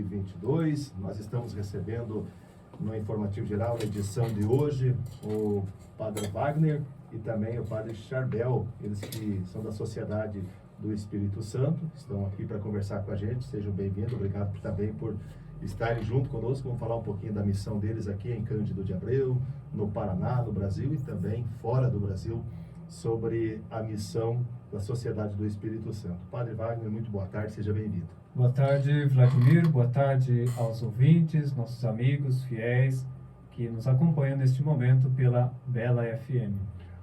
2022. Nós estamos recebendo no Informativo Geral, na edição de hoje, o Padre Wagner e também o Padre Charbel, eles que são da Sociedade do Espírito Santo, estão aqui para conversar com a gente. Sejam bem-vindos, obrigado também por estarem junto conosco. Vamos falar um pouquinho da missão deles aqui em Cândido de Abreu, no Paraná, no Brasil e também fora do Brasil, sobre a missão da Sociedade do Espírito Santo. Padre Wagner, muito boa tarde, seja bem-vindo. Boa tarde, Vladimir, boa tarde aos ouvintes, nossos amigos, fiéis, que nos acompanham neste momento pela Bela FM.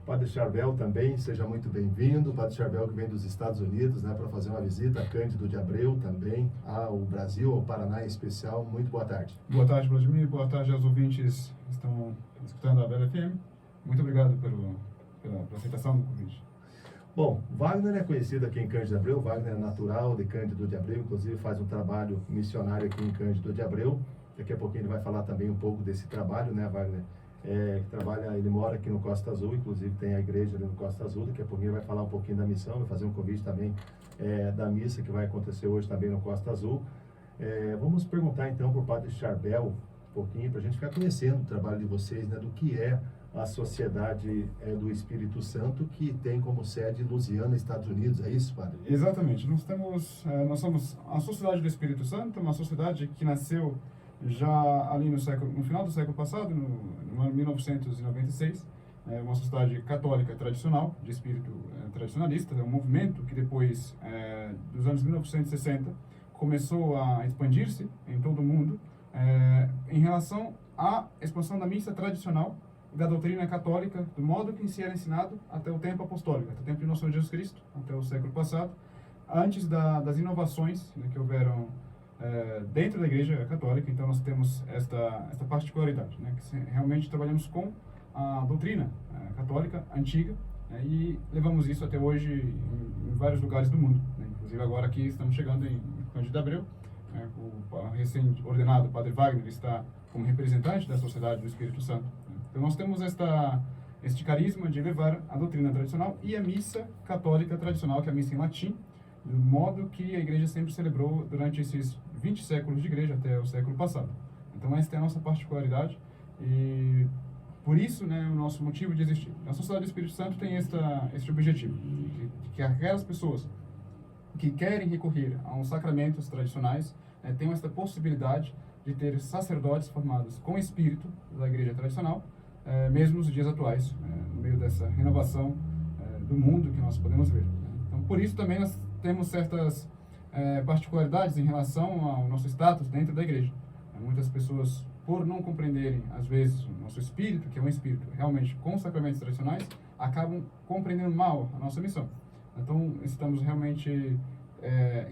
Padre Charbel também, seja muito bem-vindo. Padre Charbel que vem dos Estados Unidos, né, para fazer uma visita a Cândido de Abreu também, ao Brasil, ao Paraná em especial. Muito boa tarde. Boa tarde, Vladimir. Boa tarde aos ouvintes que estão escutando a Bela FM. Muito obrigado pela aceitação do convite. Bom, Wagner é conhecido aqui em Cândido de Abreu. Wagner é natural de Cândido de Abreu, inclusive faz um trabalho missionário aqui em Cândido de Abreu. Daqui a pouquinho ele vai falar também um pouco desse trabalho, né, Wagner? Ele mora aqui no Costa Azul, inclusive tem a igreja ali no Costa Azul. Daqui a pouquinho ele vai falar um pouquinho da missão, vai fazer um convite também da missa que vai acontecer hoje também no Costa Azul. Vamos perguntar então para o Padre Charbel um pouquinho, para a gente ficar conhecendo o trabalho de vocês, né, do que é a Sociedade do Espírito Santo, que tem como sede Louisiana, Estados Unidos. É isso, Padre? Exatamente. Nós somos a Sociedade do Espírito Santo, uma sociedade que nasceu já ali no final do século passado, no ano 1996, uma sociedade católica tradicional, de espírito tradicionalista, um movimento que depois dos anos 1960 começou a expandir-se em todo o mundo em relação à expansão da missa tradicional e da doutrina católica, do modo que se era ensinado até o tempo apostólico, até o tempo de nosso Senhor Jesus Cristo, até o século passado, antes das inovações, né, que houveram dentro da Igreja Católica. Então nós temos esta particularidade, né, que realmente trabalhamos com a doutrina católica antiga, e levamos isso até hoje em vários lugares do mundo, né? Inclusive agora aqui estamos chegando em Cândido de Abreu, o recém-ordenado Padre Wagner está como representante da Sociedade do Espírito Santo, né? Então nós temos este carisma de levar a doutrina tradicional e a missa católica tradicional, que é a missa em latim, do modo que a Igreja sempre celebrou durante esses 20 séculos de Igreja até o século passado. Então esta é a nossa particularidade e por isso, né, o nosso motivo de existir. A Sociedade do Espírito Santo tem este objetivo, de que aquelas pessoas que querem recorrer a uns sacramentos tradicionais tenham esta possibilidade de ter sacerdotes formados com espírito da Igreja tradicional, mesmo nos dias atuais, no meio dessa renovação do mundo que nós podemos ver. Então, por isso também nós temos certas particularidades em relação ao nosso status dentro da Igreja. Muitas pessoas, por não compreenderem, às vezes, o nosso espírito, que é um espírito realmente com sacramentos tradicionais, acabam compreendendo mal a nossa missão. Então, estamos realmente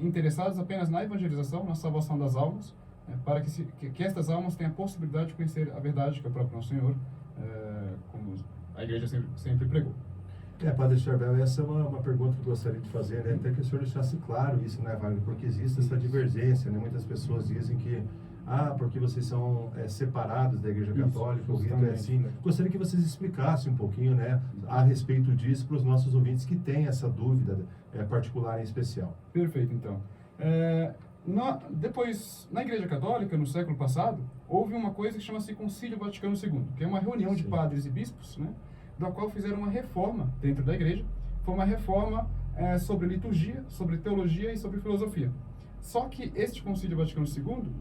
interessados apenas na evangelização, na salvação das almas, para que estas almas tenham a possibilidade de conhecer a verdade, que é o próprio nosso Senhor, como a Igreja sempre pregou. Padre Charbel, essa é uma pergunta que eu gostaria de fazer, né? Até que o senhor deixasse claro isso, né, Wagner? Porque existe essa divergência, né? Muitas pessoas dizem que, porque vocês são separados da Igreja Católica, o rito é assim. Né? Gostaria que vocês explicassem um pouquinho, né, a respeito disso para os nossos ouvintes que têm essa dúvida particular em especial. Perfeito, então. Depois, na Igreja Católica, no século passado, houve uma coisa que chama-se Concílio Vaticano II, que é uma reunião de padres e bispos, né, da qual fizeram uma reforma dentro da Igreja. Foi uma reforma sobre liturgia, sobre teologia e sobre filosofia. Só que este Concílio Vaticano II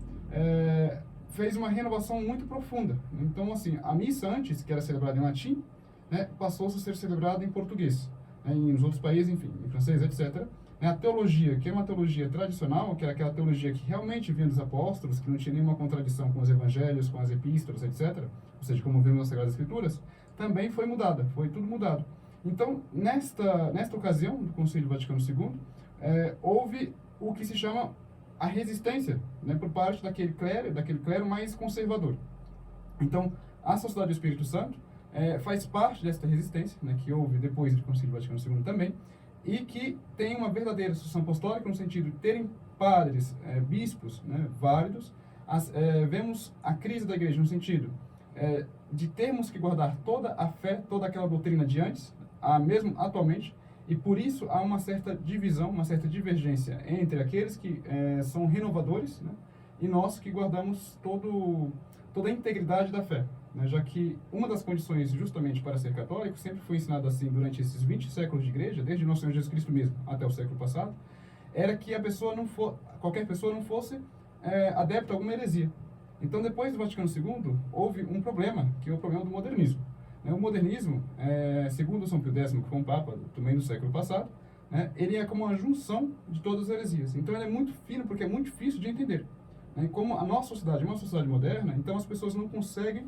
fez uma renovação muito profunda. Então, assim, a missa antes, que era celebrada em latim, né, passou a ser celebrada em português. Nos outros países, enfim, em francês, etc. A teologia, que é uma teologia tradicional, que era aquela teologia que realmente vinha dos apóstolos, que não tinha nenhuma contradição com os evangelhos, com as epístolas, etc., ou seja, como vemos nas Sagradas Escrituras, também foi mudada, foi tudo mudado. Então, nesta ocasião do Concílio Vaticano II, houve o que se chama a resistência, né, por parte daquele clero mais conservador. Então, a Sociedade do Espírito Santo faz parte desta resistência, né, que houve depois do Concílio Vaticano II também, e que tem uma verdadeira sucessão apostólica no sentido de terem padres, bispos, né, válidos. Vemos a crise da Igreja no sentido de termos que guardar toda a fé, toda aquela doutrina de antes, mesmo atualmente, e por isso há uma certa divisão, uma certa divergência entre aqueles que são renovadores, né, e nós que guardamos toda a integridade da fé, né? Já que uma das condições justamente para ser católico, sempre foi ensinado assim durante esses 20 séculos de igreja, desde nosso Senhor Jesus Cristo mesmo até o século passado, era que qualquer pessoa não fosse adepta a alguma heresia. Então, depois do Vaticano II, houve um problema, que é o problema do modernismo. O modernismo, segundo São Pio X, que foi um papa também do século passado, ele é como uma junção de todas as heresias. Então, ele é muito fino, porque é muito difícil de entender. E como a nossa sociedade é uma sociedade moderna, então as pessoas não conseguem,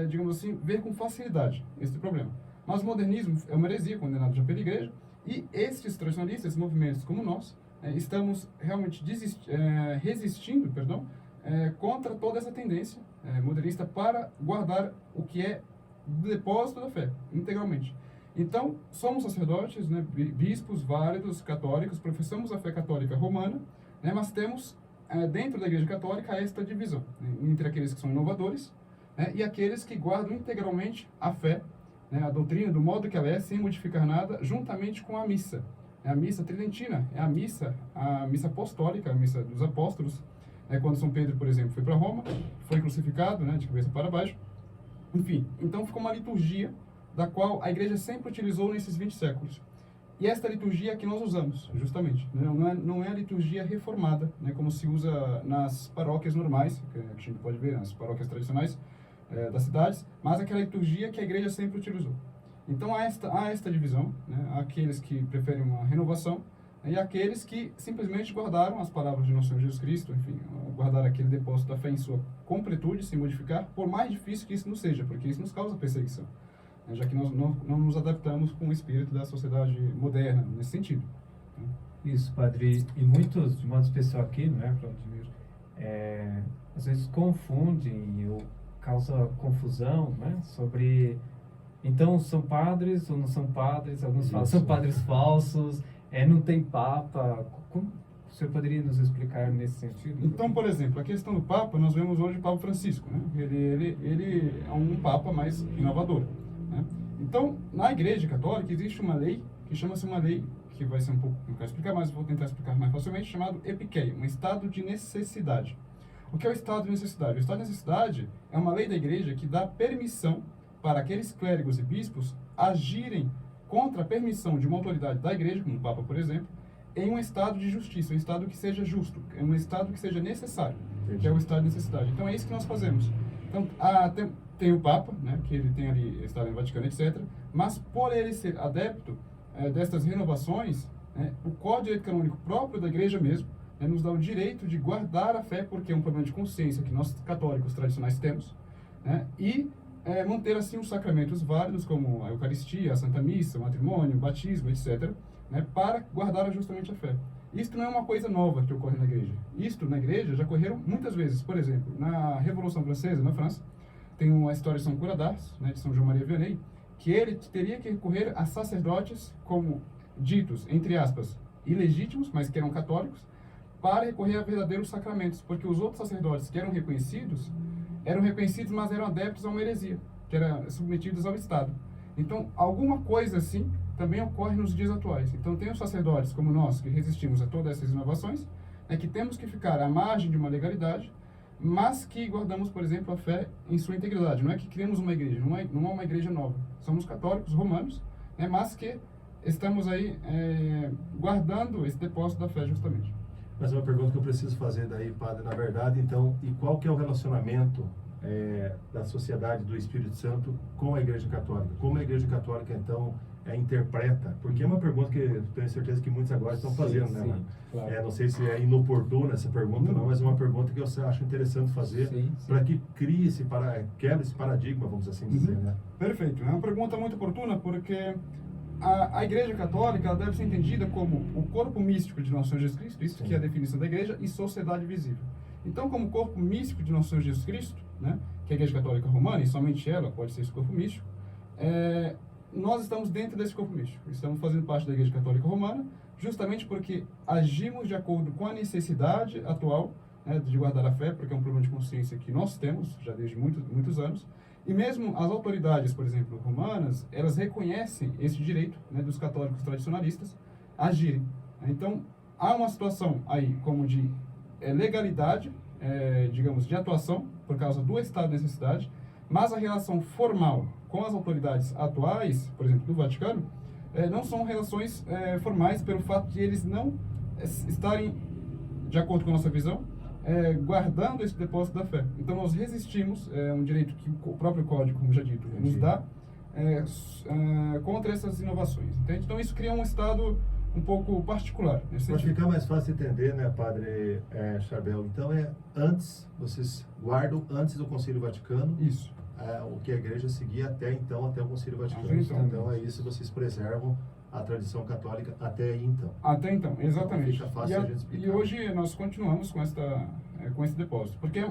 digamos assim, ver com facilidade esse problema. Mas o modernismo é uma heresia condenada já pela Igreja, e esses tradicionalistas, esses movimentos como nós, estamos realmente resistindo, contra toda essa tendência modernista para guardar o que é do depósito da fé, integralmente. Então, somos sacerdotes, bispos válidos, católicos, professamos a fé católica romana, mas temos, dentro da Igreja Católica, esta divisão entre aqueles que são inovadores e aqueles que guardam integralmente a fé, a doutrina, do modo que ela é, sem modificar nada, juntamente com a missa. A missa tridentina, a missa apostólica, a missa dos apóstolos, quando São Pedro, por exemplo, foi para Roma, foi crucificado, de cabeça para baixo. Enfim, então ficou uma liturgia da qual a Igreja sempre utilizou nesses 20 séculos. E esta liturgia é que nós usamos, justamente. Não é a liturgia reformada, como se usa nas paróquias normais, que a gente pode ver nas paróquias tradicionais das cidades, mas aquela liturgia que a Igreja sempre utilizou. Então há esta divisão, aqueles que preferem uma renovação e aqueles que simplesmente guardaram as palavras de nosso Senhor Jesus Cristo, enfim, guardar aquele depósito da fé em sua completude, sem modificar, por mais difícil que isso não seja, porque isso nos causa perseguição, já que nós não nos adaptamos com o espírito da sociedade moderna, nesse sentido. Isso, padre. E muitos, de modo especial aqui, Claudimir, às vezes confundem ou causa confusão, sobre... Então, são padres ou não são padres? Alguns falam, são padres falsos, não tem papa. Como o senhor poderia nos explicar nesse sentido? Então, por exemplo, a questão do papa, nós vemos hoje o Papa Francisco, Ele é um papa mais inovador, Então, na Igreja Católica existe uma lei que chama-se uma lei, que vai ser um pouco, não quero explicar, mas vou tentar explicar mais facilmente, chamado epikeia, um estado de necessidade. O que é o estado de necessidade? O estado de necessidade é uma lei da Igreja que dá permissão para aqueles clérigos e bispos agirem contra a permissão de uma autoridade da Igreja, como o Papa, por exemplo, em um estado de justiça, um estado que seja justo, um estado que seja necessário, que é o estado de necessidade. Então é isso que nós fazemos. Então tem o Papa, que ele tem ali estado no Vaticano, etc., mas por ele ser adepto destas renovações, o Código Canônico próprio da Igreja mesmo nos dá o direito de guardar a fé, porque é um problema de consciência que nós católicos tradicionais temos, e manter assim os sacramentos válidos, como a Eucaristia, a Santa Missa, o matrimônio, o batismo, etc., para guardar justamente a fé. Isto não é uma coisa nova que ocorre na Igreja. Isto, na Igreja, já ocorreram muitas vezes. Por exemplo, na Revolução Francesa, na França, tem uma história de São Cura d'Ars, de São João Maria Vianney, que ele teria que recorrer a sacerdotes como ditos, entre aspas, ilegítimos, mas que eram católicos, para recorrer a verdadeiros sacramentos, porque os outros sacerdotes que eram reconhecidos, mas eram adeptos a uma heresia, que eram submetidos ao Estado. Então, alguma coisa assim também ocorre nos dias atuais. Então, tem os sacerdotes como nós, que resistimos a todas essas inovações, que temos que ficar à margem de uma legalidade, mas que guardamos, por exemplo, a fé em sua integridade. Não é que criamos uma igreja, não é uma igreja nova. Somos católicos romanos, mas que estamos aí guardando esse depósito da fé, justamente. Mas uma pergunta que eu preciso fazer daí, padre, na verdade, então, e qual que é o relacionamento da sociedade do Espírito Santo com a Igreja Católica? Como a Igreja Católica, então, interpreta? Porque é uma pergunta que eu tenho certeza que muitos agora estão fazendo, sim, claro. Não sei se é inoportuna essa pergunta, não, mas é uma pergunta que eu acho interessante fazer para que crie quebre esse paradigma, vamos assim dizer, Perfeito. É uma pergunta muito oportuna porque a Igreja Católica ela deve ser entendida como o corpo místico de Nosso Senhor Jesus Cristo, isso que é a definição da Igreja, e sociedade visível. Então, como corpo místico de Nosso Senhor Jesus Cristo, que é a Igreja Católica Romana, e somente ela pode ser esse corpo místico, nós estamos dentro desse corpo místico. Estamos fazendo parte da Igreja Católica Romana, justamente porque agimos de acordo com a necessidade atual de guardar a fé, porque é um problema de consciência que nós temos já desde muitos anos. E mesmo as autoridades, por exemplo, romanas, elas reconhecem esse direito dos católicos tradicionalistas agirem. Então, há uma situação aí como de legalidade digamos, de atuação, por causa do estado de necessidade, mas a relação formal com as autoridades atuais, por exemplo, do Vaticano, não são relações formais pelo fato de eles não estarem, de acordo com a nossa visão, guardando esse depósito da fé. Então nós resistimos, um direito que o próprio Código, como já dito, nos dá, contra essas inovações. Entende? Então isso cria um estado um pouco particular. Para ficar mais fácil entender, né, Padre Charbel, então antes, vocês guardam antes do Concílio Vaticano. Isso. O que a igreja seguia até o Concílio Vaticano. Então é isso, vocês preservam a tradição católica até aí então. Até então, exatamente. Então, fica fácil a gente explicar. E hoje nós continuamos com esse depósito, porque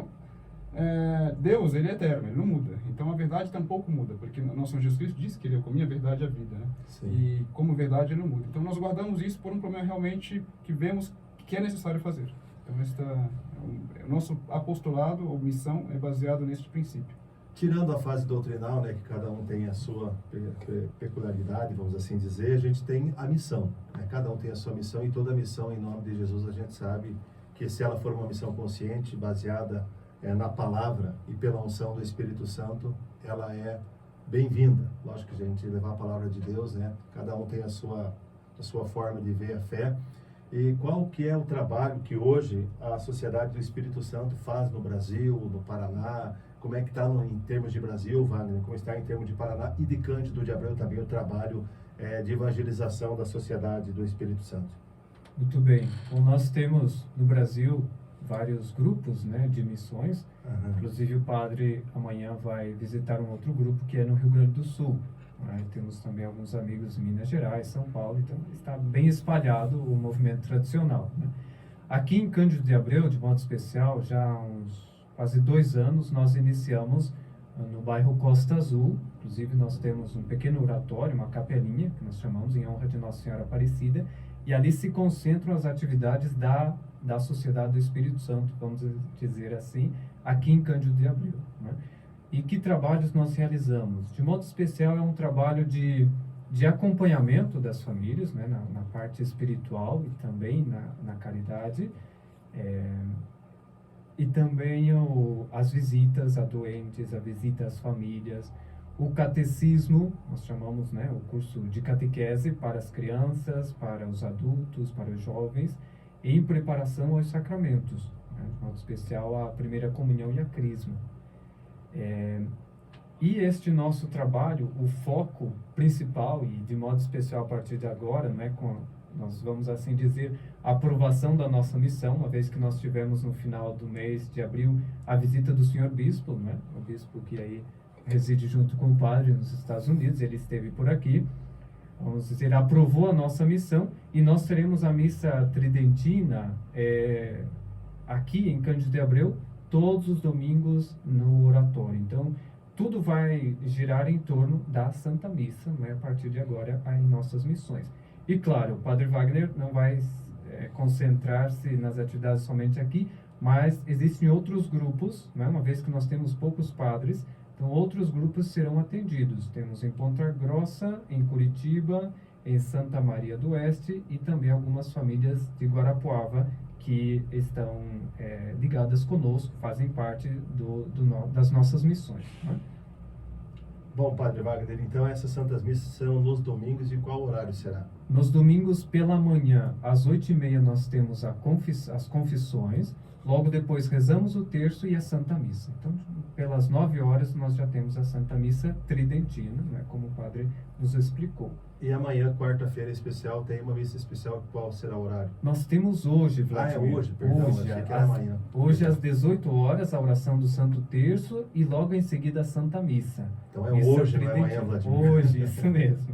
Deus, ele é eterno, ele não muda. Então a verdade tampouco muda, porque nosso Senhor Jesus Cristo disse que ele é o caminho, a verdade e a vida, né? Sim. E como verdade ele não muda. Então nós guardamos isso por um problema realmente que vemos que é necessário fazer. Então o nosso apostolado ou missão é baseado nesse princípio. Tirando a fase doutrinal, né, que cada um tem a sua peculiaridade, vamos assim dizer, a gente tem a missão, né? Cada um tem a sua missão, e toda missão, em nome de Jesus, a gente sabe que se ela for uma missão consciente, baseada na palavra e pela unção do Espírito Santo, ela é bem-vinda. Lógico que a gente levar a palavra de Deus, né? Cada um tem a sua forma de ver a fé. E qual que é o trabalho que hoje a Sociedade do Espírito Santo faz no Brasil, no Paraná? Como é que está em termos de Brasil, Wagner? Como está em termos de Paraná e de Cândido de Abreu também o trabalho de evangelização da Sociedade do Espírito Santo? Muito bem. Bom, nós temos no Brasil vários grupos, né, de missões. Inclusive o padre amanhã vai visitar um outro grupo que é no Rio Grande do Sul. Temos também alguns amigos em Minas Gerais, São Paulo, então está bem espalhado o movimento tradicional, né? Aqui em Cândido de Abreu, de modo especial, já há uns quase 2 anos, nós iniciamos no bairro Costa Azul. Inclusive nós temos um pequeno oratório, uma capelinha, que nós chamamos em honra de Nossa Senhora Aparecida, e ali se concentram as atividades da Sociedade do Espírito Santo, vamos dizer assim, aqui em Cândido de Abreu, né? E que trabalhos nós realizamos? De modo especial, é um trabalho de acompanhamento das famílias, né, na parte espiritual e também na caridade, e também as visitas a doentes, a visita às famílias, o catecismo, nós chamamos, né, o curso de catequese para as crianças, para os adultos, para os jovens, em preparação aos sacramentos, né, de modo especial a primeira comunhão e a crisma. E este nosso trabalho, o foco principal, e de modo especial a partir de agora, né, nós vamos assim dizer, a aprovação da nossa missão, uma vez que nós tivemos no final do mês de abril a visita do senhor bispo, né, o bispo que aí reside junto com o padre nos Estados Unidos, ele esteve por aqui, vamos dizer, aprovou a nossa missão, e nós teremos a missa tridentina aqui em Cândido de Abreu, todos os domingos no oratório. Então, tudo vai girar em torno da Santa Missa, né, a partir de agora, em nossas missões. E, claro, o Padre Wagner não vai concentrar-se nas atividades somente aqui, mas existem outros grupos, né, uma vez que nós temos poucos padres, então outros grupos serão atendidos. Temos em Ponta Grossa, em Curitiba, em Santa Maria do Oeste, e também algumas famílias de Guarapuava, que estão ligadas conosco, fazem parte das nossas missões, né? Bom, Padre Wagner, então essas Santas Missas serão nos domingos, e qual horário será? Nos domingos pela manhã, às 8h30, nós temos as confissões, logo depois rezamos o terço e a Santa Missa. Então, pelas 9 horas, nós já temos a Santa Missa tridentina, né, como o Padre nos explicou. E amanhã, quarta-feira especial, tem uma missa especial. Qual será o horário? Nós temos hoje, Vladimir. Hoje, perdão, achei que era amanhã. Hoje, às 18 horas, a oração do Santo Terço, e logo em seguida a Santa Missa. Então é missa hoje, não é amanhã, Vladimir? Hoje, isso mesmo.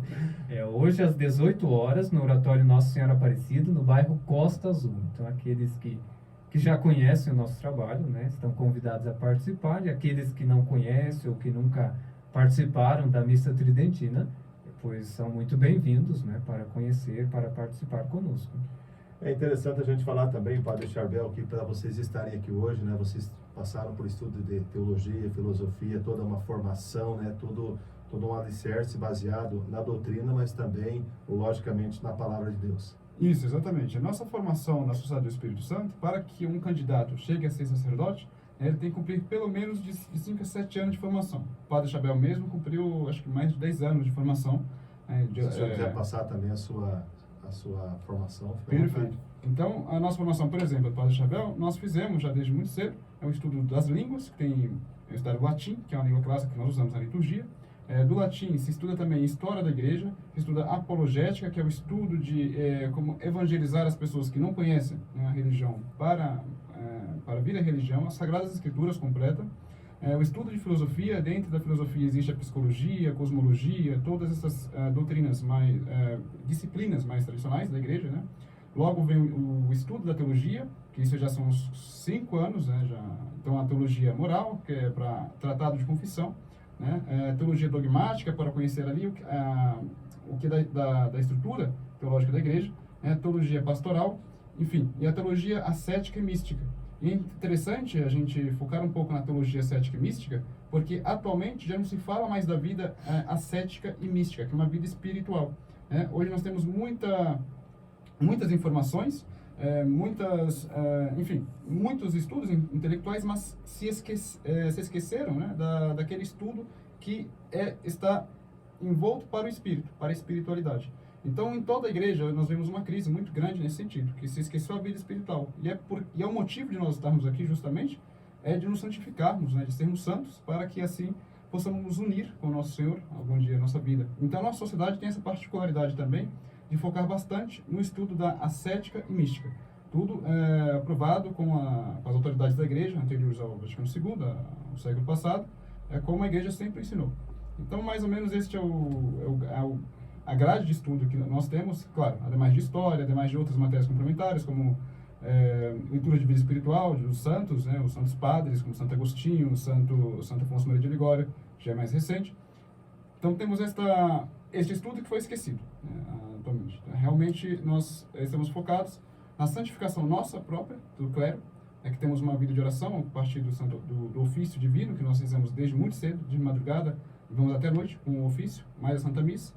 Hoje, às 18 horas, no oratório Nossa Senhora Aparecida, no bairro Costa Azul. Então, aqueles que já conhecem o nosso trabalho, né, estão convidados a participar, e aqueles que não conhecem ou que nunca participaram da missa tridentina, pois são muito bem-vindos, né, para conhecer, para participar conosco. É interessante a gente falar também, Padre Charbel, que para vocês estarem aqui hoje, né, vocês passaram por estudo de teologia, filosofia, toda uma formação, né, todo um alicerce baseado na doutrina, mas também, logicamente, na palavra de Deus. Isso, exatamente. A nossa formação na Sociedade do Espírito Santo, para que um candidato chegue a ser sacerdote, ele tem que cumprir pelo menos de 5 a 7 anos de formação. O Padre Chabel mesmo cumpriu, acho que mais de 10 anos de formação. Se o senhor quiser passar também a sua formação, fica à Perfeito. vontade. Então, a nossa formação, por exemplo, do Padre Chabel, nós fizemos já desde muito cedo, é um estudo das línguas, que tem o estudar o latim, que é uma língua clássica que nós usamos na liturgia. Do latim se estuda também história da igreja, se estuda apologética, que é o estudo de como evangelizar as pessoas que não conhecem, né, a religião para vir à religião, as Sagradas Escrituras completa. O estudo de filosofia, dentro da filosofia existe a psicologia, a cosmologia, todas essas doutrinas disciplinas mais tradicionais da igreja, né? Logo vem o estudo da teologia, que isso já são uns 5 anos, né? Então a teologia moral, que é para tratado de confissão, né? Teologia dogmática, para conhecer ali o que da estrutura teológica da igreja, teologia pastoral, enfim, e a teologia ascética e mística. E é interessante a gente focar um pouco na teologia ascética e mística, porque atualmente já não se fala mais da vida ascética e mística, que é uma vida espiritual. Hoje nós temos muitas informações, enfim, muitos estudos intelectuais, mas se esqueceram, né, daquele estudo que está envolto para o espírito, para a espiritualidade. Então, em toda a igreja, nós vemos uma crise muito grande nesse sentido, que se esqueceu a vida espiritual. E é o motivo de nós estarmos aqui, justamente, de nos santificarmos, né, de sermos santos, para que assim possamos nos unir com o nosso Senhor algum dia na nossa vida. Então, a nossa sociedade tem essa particularidade também de focar bastante no estudo da ascética e mística. Tudo aprovado com as autoridades da igreja, anteriores ao Vaticano II, ao século passado, como a igreja sempre ensinou. Então, mais ou menos, este a grade de estudo que nós temos, claro, ademais de história, ademais de outras matérias complementares, como leitura de vida espiritual dos santos, né, os santos padres, como Santo Agostinho, Santo Afonso Maria de Ligório, que já é mais recente. Então, temos este estudo que foi esquecido, né, atualmente. Então, realmente, nós estamos focados na santificação nossa própria, do clero, que temos uma vida de oração a partir do ofício divino, que nós fizemos desde muito cedo, de madrugada, e vamos até a noite com o ofício, mais a Santa Missa,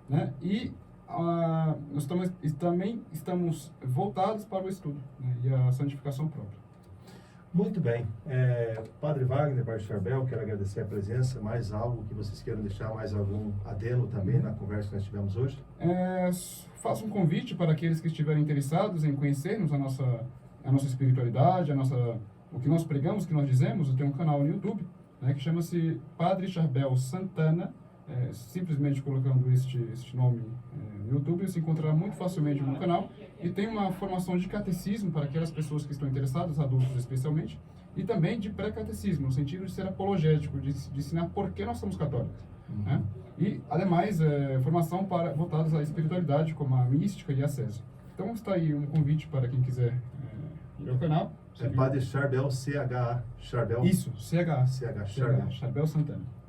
né? E nós também estamos voltados para o estudo, né, e a santificação própria. Muito bem. Padre Wagner, Padre Charbel, quero agradecer a presença. Mais algo que vocês queiram deixar, mais algum adeno também na conversa que nós tivemos hoje? Faço um convite para aqueles que estiverem interessados em conhecermos a nossa espiritualidade, o que nós pregamos, o que nós dizemos. Eu tenho um canal no YouTube, né, que chama-se Padre Charbel Santana. Simplesmente colocando este nome no YouTube, você encontrará muito facilmente no canal. E tem uma formação de catecismo para aquelas pessoas que estão interessadas, adultos especialmente, e também de pré-catecismo, no sentido de ser apologético, de ensinar por que nós somos católicos. Né? E, ademais, formação voltadas à espiritualidade, como a mística e a ascese. Então, está aí um convite para quem quiser ir ao canal. Padre Charbel, CHA, Charbel? Isso, CHA. Charbel. Charbel Santana.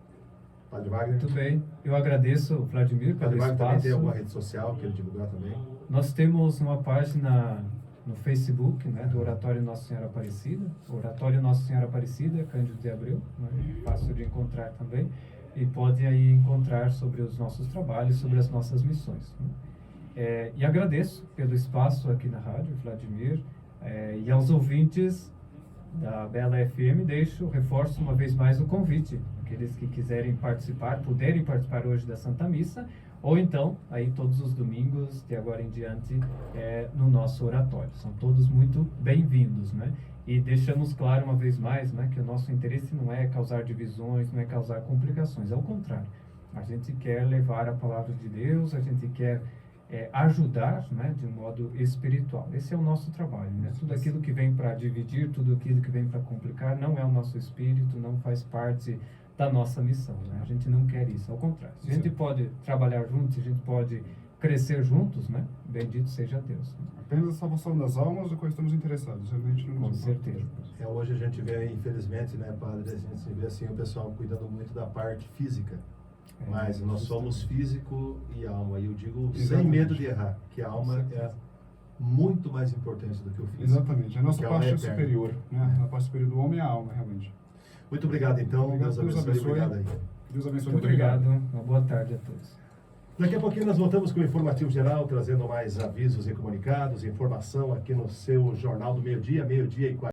Padre Wagner? Muito bem. Eu agradeço, Vladimir, pelo Padre Wagner também espaço. tem alguma rede social que ele divulgar também? Nós temos uma página no Facebook, né, do Oratório Nossa Senhora Aparecida. O Oratório Nossa Senhora Aparecida, Cândido de Abreu, né, fácil de encontrar também. E pode aí encontrar sobre os nossos trabalhos, sobre as nossas missões. Né? E agradeço pelo espaço aqui na rádio, Vladimir, e aos ouvintes da Bela FM, reforço uma vez mais o convite. Aqueles que quiserem participar, puderem participar hoje da Santa Missa, ou então, aí todos os domingos, de agora em diante, no nosso oratório. São todos muito bem-vindos, né? E deixamos claro uma vez mais, né, que o nosso interesse não é causar divisões, não é causar complicações, ao contrário. A gente quer levar a palavra de Deus, a gente quer ajudar, né, de um modo espiritual. Esse é o nosso trabalho, né? Tudo aquilo que vem para dividir, tudo aquilo que vem para complicar, não é o nosso espírito, não faz parte da nossa missão, né? A gente não quer isso, ao contrário. A gente pode trabalhar juntos, a gente pode crescer juntos, né? Bendito seja Deus. Né? Apenas a salvação das almas, o qual estamos interessados, realmente não. Com certeza. Hoje a gente vê, infelizmente, né, Padre, a gente vê assim o pessoal cuidando muito da parte física. Mas nós somos físico e alma. E eu digo sem medo de errar, que a alma é muito mais importante do que o físico. Exatamente. A nossa parte superior, né? A parte superior do homem é a alma, realmente. Muito obrigado, então. Obrigado, Deus abençoe. Obrigado aí. Deus abençoe. Muito obrigado. Uma boa tarde a todos. Daqui a pouquinho nós voltamos com o Informativo Geral, trazendo mais avisos e comunicados, informação aqui no seu Jornal do Meio-Dia, meio-dia e 40.